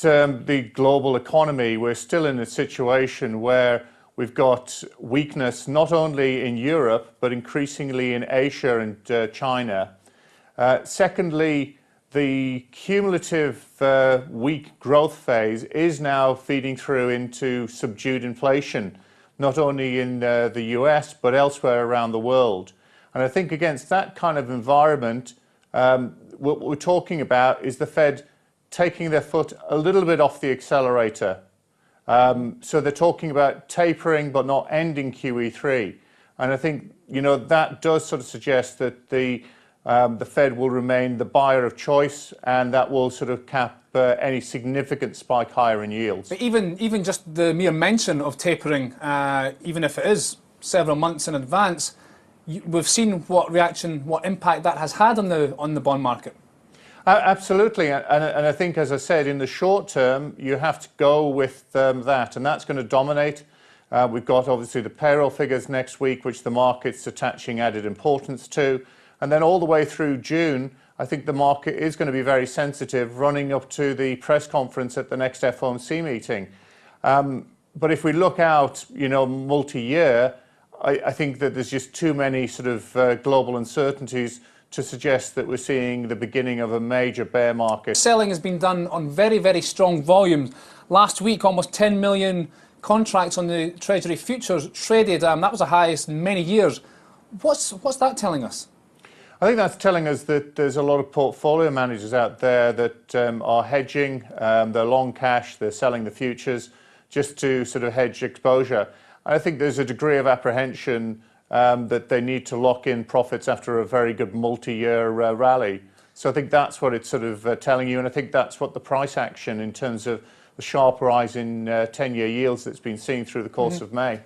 the global economy, we're still in a situation where we've got weakness not only in Europe, but increasingly in Asia and China. Secondly, the cumulative weak growth phase is now feeding through into subdued inflation, not only in the US, but elsewhere around the world. And I think against that kind of environment, what we're talking about is the Fed taking their foot a little bit off the accelerator. So they're talking about tapering but not ending QE3. And I think, that does sort of suggest that the Fed will remain the buyer of choice, and that will sort of cap any significant spike higher in yields. But even just the mere mention of tapering, even if it is several months in advance, we've seen what impact that has had on the bond market. Absolutely, and I think, as I said, in the short term, you have to go with that, and that's going to dominate. We've got obviously the payroll figures next week, which the market's attaching added importance to, and then all the way through June, I think the market is going to be very sensitive, running up to the press conference at the next FOMC meeting. But if we look out, multi-year, I think that there's just too many sort of global uncertainties to suggest that we're seeing the beginning of a major bear market. Selling has been done on very, very strong volumes. Last week, almost 10 million contracts on the Treasury futures traded. That was the highest in many years. What's that telling us? I think that's telling us that there's a lot of portfolio managers out there that are hedging. They're long cash, they're selling the futures just to sort of hedge exposure. I think there's a degree of apprehension that they need to lock in profits after a very good multi-year rally. So I think that's what it's sort of telling you, and I think that's what the price action in terms of the sharp rise in 10-year yields that's been seen through the course of May.